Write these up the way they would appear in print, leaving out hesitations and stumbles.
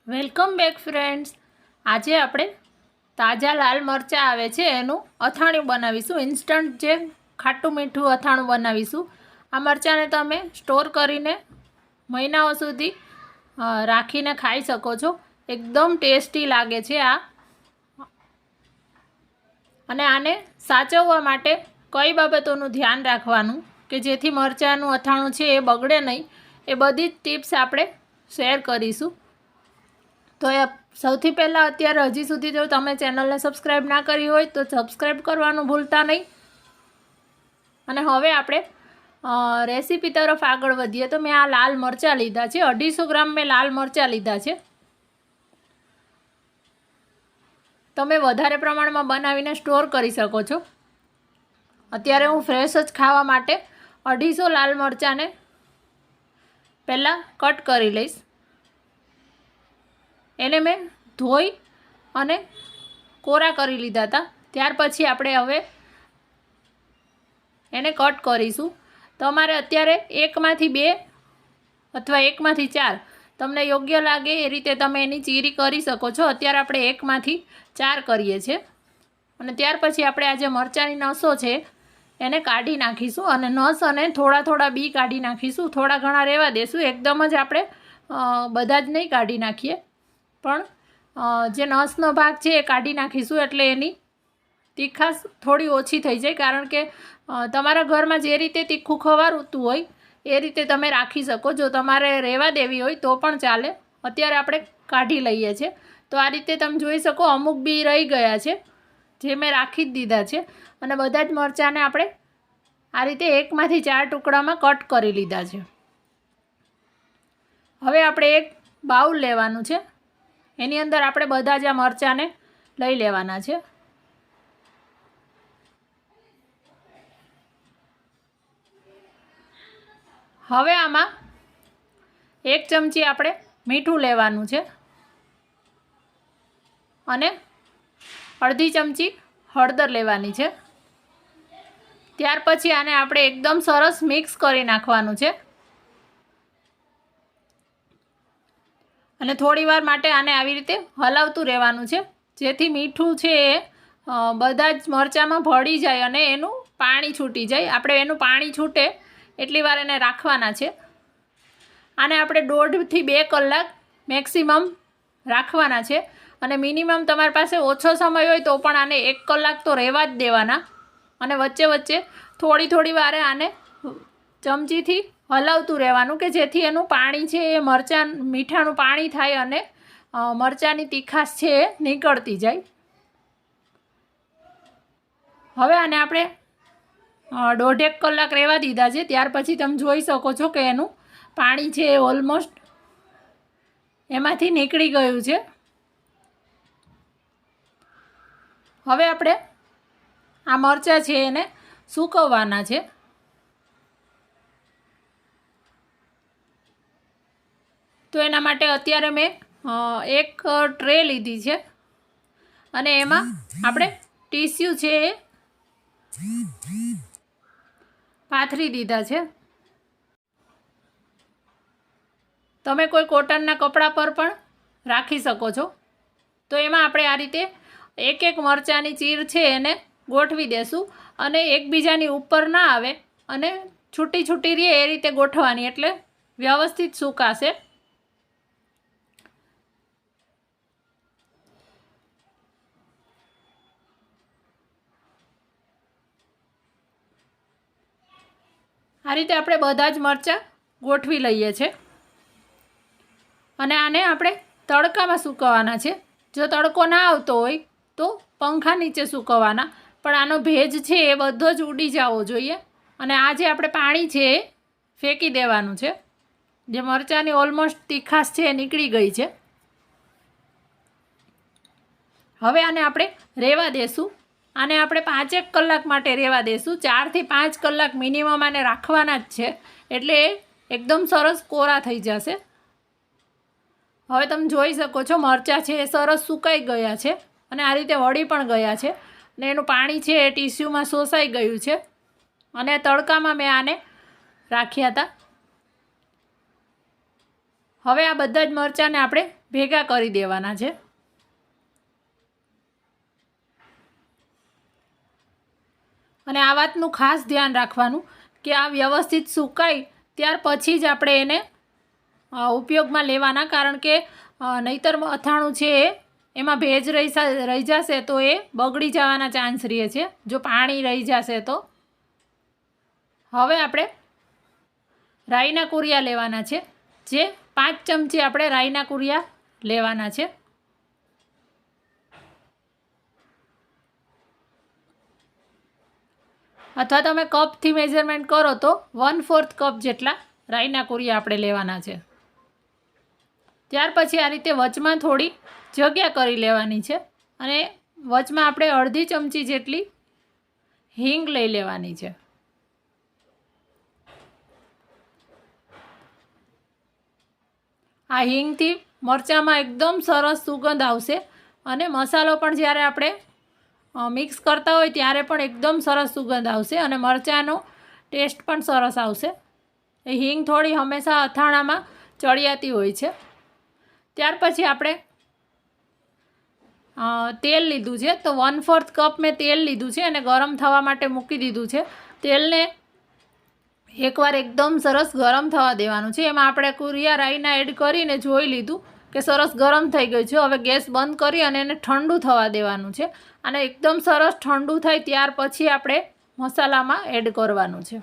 Welcome back friends. આજે આપણે તાજા લાલ મરચાં આવે છે એનું અથાણું બનાવીશું। ઇન્સ્ટન્ટ જે ખાટું મીઠું અથાણું બનાવીશું। આ મરચાંને તમે સ્ટોર કરીને મહિનાઓ સુધી રાખીને ખાઈ શકો છો। એકદમ ટેસ્ટી લાગે છે આ। અને આને સાચવવા માટે કઈ બાબતોનું ધ્યાન રાખવાનું કે જેથી મરચાંનું અથાણું છે એ બગડે નહીં, એ બધી જ ટિપ્સ આપણે શેર કરીશું। તો એ સૌથી પહેલાં અત્યારે હજી સુધી જો તમે ચેનલને સબસ્ક્રાઈબ ના કરી હોય તો સબસ્ક્રાઈબ કરવાનું ભૂલતા નહીં। અને હવે આપણે રેસીપી તરફ આગળ વધીએ। તો મેં આ લાલ મરચાં લીધા છે, 250 ગ્રામ મેં લાલ મરચાં લીધા છે। તમે વધારે પ્રમાણમાં બનાવીને સ્ટોર કરી શકો છો। અત્યારે હું ફ્રેશ જ ખાવા માટે 250 લાલ મરચાંને પહેલાં કટ કરી લઈશ। એને મેં ધોઈ અને કોરા કરી લીધા હતા। ત્યાર પછી આપણે હવે એને કટ કરીશું। તમારે અત્યારે એકમાંથી 2 અથવા એકમાંથી 4 તમને યોગ્ય લાગે એ રીતે તમે એની ચીરી કરી શકો છો। અત્યારે આપણે એકમાંથી 4 કરીએ છીએ। અને ત્યાર પછી આપણે આ જે મરચાંની નસો છે એને કાઢી નાખીશું। અને નસ અને થોડા બી કાઢી નાખીશું, થોડા ઘણા રહેવા દેશું। એકદમ જ આપણે બધા જ નહીં કાઢી નાખીએ, પણ જે નસનો ભાગ છે એ કાઢી નાખીશું એટલે એની તીખાશ થોડી ઓછી થઈ જાય। કારણ કે તમારા ઘરમાં જે રીતે તીખું ખવાતું હોય એ રીતે તમે રાખી શકો। જો તમારે રહેવા દેવી હોય તો પણ ચાલે। અત્યારે આપણે કાઢી લઈએ છીએ। તો આ રીતે તમે જોઈ શકો અમુક બી રહી ગયા છે જે મેં રાખી જ દીધા છે। અને બધા જ મરચાંને આપણે આ રીતે એકમાંથી 4 ટુકડામાં કટ કરી લીધા છે। હવે આપણે એક બાઉલ લેવાનું છે, એની અંદર આપણે બધા જ આ મરચાંને લઈ લેવાના છે। હવે આમાં 1 ચમચી આપણે મીઠું લેવાનું છે અને અડધી ચમચી હળદર લેવાની છે। ત્યાર પછી આને આપણે એકદમ સરસ મિક્સ કરી નાખવાનું છે અને થોડી વાર માટે આને આવી રીતે હલાવતું રહેવાનું છે, જેથી મીઠું છે એ બધા જ મરચાંમાં ભળી જાય અને એનું પાણી છૂટી જાય। આપણે એનું પાણી છૂટે એટલી વાર એને રાખવાના છે। આને આપણે 1.5 થી 2 કલાક મેક્સિમમ રાખવાના છે। અને મિનિમમ તમારી પાસે ઓછો સમય હોય તો પણ આને 1 કલાક તો રહેવા જ દેવાના। અને વચ્ચે વચ્ચે થોડી વારે આને ચમચીથી હલાવતું રહેવાનું કે જેથી એનું પાણી છે એ મીઠાનું પાણી થાય અને મરચાંની તીખાશ છે એ નીકળતી જાય। હવે આને આપણે 1.5 કલાક રહેવા દીધા છે। ત્યાર પછી તમે જોઈ શકો છો કે એનું પાણી છે એ ઓલમોસ્ટ એમાંથી નીકળી ગયું છે। હવે આપણે આ મરચાં છે એને સૂકવવાના છે। તો એના માટે અત્યારે મેં એક ટ્રે લીધી છે અને એમાં આપણે ટીસ્યુ છે એ પાથરી દીધા છે। તમે કોઈ કોટનના કપડા પર પણ રાખી શકો છો। તો એમાં આપણે આ રીતે એક મરચાંની ચીર છે એને ગોઠવી દેશું અને એકબીજાની ઉપર ના આવે અને છૂટી રહે એ રીતે ગોઠવવાની, એટલે વ્યવસ્થિત સુકાશે। આ રીતે આપણે બધા જ મરચાં ગોઠવી લઈએ છીએ અને આને આપણે તડકામાં સૂકવવાના છે। જો તડકો ના આવતો હોય તો પંખા નીચે સૂકવવાના, પણ આનો ભેજ છે એ બધો જ ઉડી જવો જોઈએ। અને આ જે આપણે પાણી છે એ ફેંકી દેવાનું છે, જે મરચાંની ઓલમોસ્ટ તીખાશ છે એ નીકળી ગઈ છે। હવે આને આપણે રહેવા દેશું। આને આપણે 5 કલાક માટે રહેવા દેશું। 4 થી 5 કલાક મિનિમમ આને રાખવાના જ છે, એટલે એકદમ સરસ કોરા થઈ જશે। હવે તમે જોઈ શકો છો મરચાં છે એ સરસ સુકાઈ ગયા છે અને આ રીતે વળી પણ ગયા છે અને એનું પાણી છે એ ટીસ્યુમાં શોષાઈ ગયું છે। અને તડકામાં મેં આને રાખ્યા હતા। હવે આ બધા જ મરચાંને આપણે ભેગા કરી દેવાના છે. અને આ વાતનું ખાસ ધ્યાન રાખવાનું કે આ વ્યવસ્થિત સુકાય ત્યાર પછી જ આપણે એને ઉપયોગમાં લેવાના, કારણ કે નહીંતર અથાણું છે એમાં ભેજ રહી જશે તો એ બગડી જવાના ચાન્સ રહે છે, જો પાણી રહી જશે તો. હવે આપણે રાઈના કુરિયા લેવાના છે, જે 5 ચમચી આપણે રાઈના કુરિયા લેવાના છે. અથવા તમે કપથી મેઝરમેન્ટ કરો તો 1/4 કપ જેટલા રાઈના કુરિયા આપણે લેવાના છે. ત્યાર પછી આ રીતે વચમાં થોડી જગ્યા કરી લેવાની છે અને વચમાં આપણે અડધી ચમચી જેટલી હિંગ લઈ લેવાની છે. આ હિંગથી મરચાંમાં એકદમ સરસ સુગંધ આવશે અને મસાલો પણ જ્યારે આપણે મિક્સ કરતા હોય ત્યારે પણ એકદમ સરસ સુગંધ આવશે અને મરચાંનો ટેસ્ટ પણ સરસ આવશે. એ હિંગ થોડી હંમેશા અથાણામાં ચડિયાતી હોય છે. ત્યાર પછી આપણે તેલ લીધું છે, તો 1/4 કપ મેં તેલ લીધું છે અને ગરમ થવા માટે મૂકી દીધું છે. તેલને એકવાર એકદમ સરસ ગરમ થવા દેવાનું છે. એમાં આપણે કુરિયા રાઈના એડ કરીને જોઈ લીધું કે સરસ ગરમ થઈ ગયું છે. હવે ગેસ બંધ કરી અને એને ઠંડુ થવા દેવાનું છે અને એકદમ સરસ ઠંડુ થાય ત્યાર પછી આપણે મસાલામાં એડ કરવાનું છે.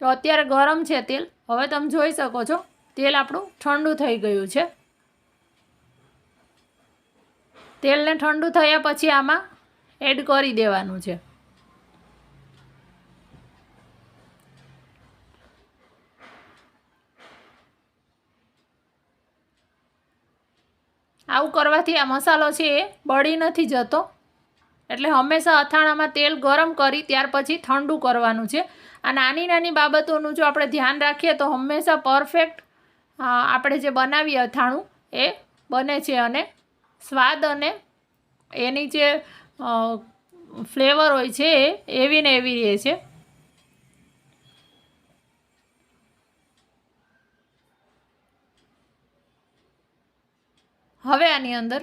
તો અત્યારે ગરમ છે તેલ. હવે તમે જોઈ શકો છો તેલ આપણું ઠંડુ થઈ ગયું છે. તેલને ઠંડુ થયા પછી આમાં એડ કરી દેવાનું છે. આવું કરવાથી આ મસાલો છે એ બળી નથી જતો. એટલે હંમેશા અથાણામાં તેલ ગરમ કરી ત્યાર પછી ઠંડુ કરવાનું છે. આ નાની નાની બાબતોનું જો આપણે ધ્યાન રાખીએ તો હંમેશા પરફેક્ટ આપણે જે બનાવીએ અથાણું એ બને છે અને સ્વાદ અને એની જે ફ્લેવર હોય છે એ એવી ને એવી રહે છે. હવે આની અંદર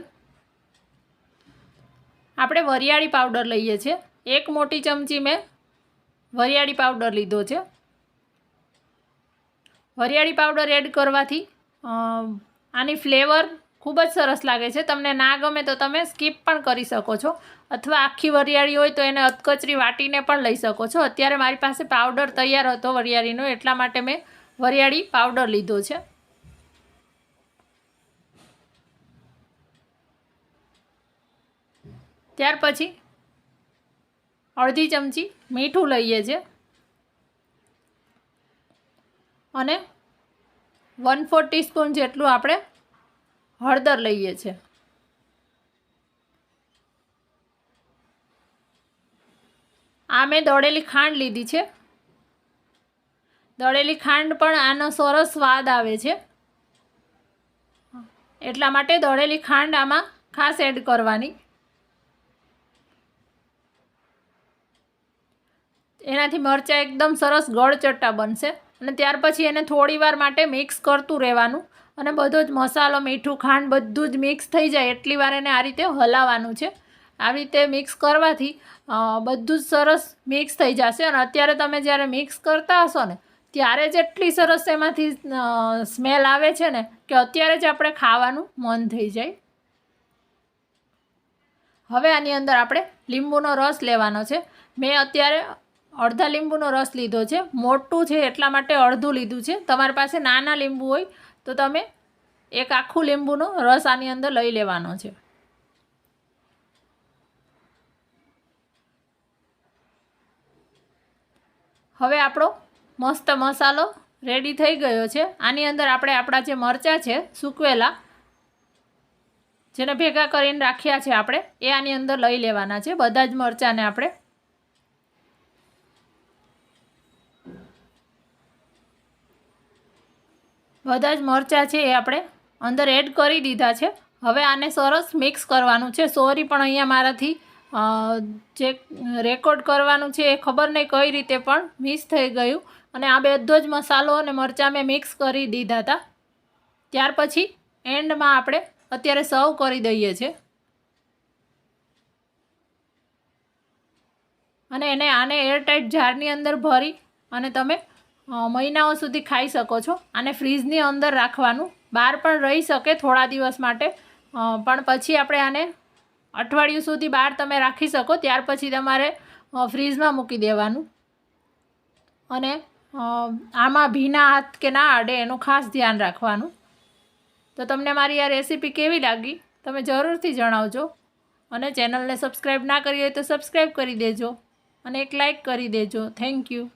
આપણે વરિયાળી પાવડર લઈએ છીએ. 1 મોટી ચમચી મેં વરિયાળી પાવડર લીધો છે. વરિયાળી પાવડર એડ કરવાથી આની ફ્લેવર ખૂબ જ સરસ લાગે છે. તમને ના ગમે તો તમે સ્કીપ પણ કરી શકો છો અથવા આખી વરિયાળી હોય તો એને અધકચરી વાટીને પણ લઈ શકો છો. અત્યારે મારી પાસે પાવડર તૈયાર હતો વરિયાળીનો, એટલા માટે મેં વરિયાળી પાવડર લીધો છે. ત્યાર પછી અડધી ચમચી મીઠું લઈએ છીએ અને 1/4 ટીસ્પૂન જેટલું આપણે હળદર લઈએ છીએ. આ મેં દળેલી ખાંડ લીધી છે. દળેલી ખાંડ પણ આનો સરસ સ્વાદ આવે છે, એટલા માટે દળેલી ખાંડ આમાં ખાસ એડ કરવાની. એનાથી મરચાં એકદમ સરસ ગળચટ્ટા બનશે. અને ત્યાર પછી એને થોડી વાર માટે મિક્સ કરતું રહેવાનું અને બધો જ મસાલો, મીઠું, ખાંડ બધું જ મિક્સ થઈ જાય એટલી વાર એને આ રીતે હલાવવાનું છે. આવી રીતે મિક્સ કરવાથી બધું જ સરસ મિક્સ થઈ જશે. અને અત્યારે તમે જ્યારે મિક્સ કરતા હશો ને ત્યારે જ એટલી સરસ એમાંથી સ્મેલ આવે છે ને કે અત્યારે જ આપણે ખાવાનું મન થઈ જાય. હવે આની અંદર આપણે લીંબુનો રસ લેવાનો છે. મેં અત્યારે અડધા લીંબુનો રસ લીધો છે. મોટું છે એટલા માટે અડધું લીધું છે. તમારી પાસે નાના લીંબુ હોય તો તમે એક આખું લીંબુનો રસ આની અંદર લઈ લેવાનો છે. હવે આપણો મસ્ત મસાલો રેડી થઈ ગયો છે. આની અંદર આપણે આપણા જે મરચાં છે સૂકવેલા, જેને ભેગા કરીને રાખ્યા છે આપણે, એ આની અંદર લઈ લેવાના છે. બધા જ મરચાંને આપણે બધા જ મરચાં છે એ આપણે અંદર એડ કરી દીધા છે. હવે આને સરસ મિક્સ કરવાનું છે. સોરી પણ અહીંયા મારાથી જે રેકોર્ડ કરવાનું છે એ ખબર નહીં કઈ રીતે પણ મિસ થઈ ગયું અને આ બધો જ મસાલો અને મરચાં મેં મિક્સ કરી દીધા હતા. ત્યાર પછી એન્ડમાં આપણે અત્યારે સર્વ કરી દઈએ છીએ અને આને એરટાઇટ જારની અંદર ભરી અને તમે મહિનાઓ સુધી ખાઈ શકો છો. આને ફ્રીજની અંદર રાખવાનું, બહાર પણ રહી શકે થોડા દિવસ માટે, પણ પછી આપણે આને અઠવાડિયું સુધી બહાર તમે રાખી શકો. ત્યાર પછી તમારે ફ્રીજમાં મૂકી દેવાનું અને આમાં ભીના હાથ કે ના અડે એનું ખાસ ધ્યાન રાખવાનું. તો તમને મારી આ રેસીપી કેવી લાગી તમે જરૂરથી જણાવજો અને ચેનલને સબસ્ક્રાઈબ ના કરી હોય તો સબસ્ક્રાઈબ કરી દેજો અને એક લાઈક કરી દેજો. Thank you.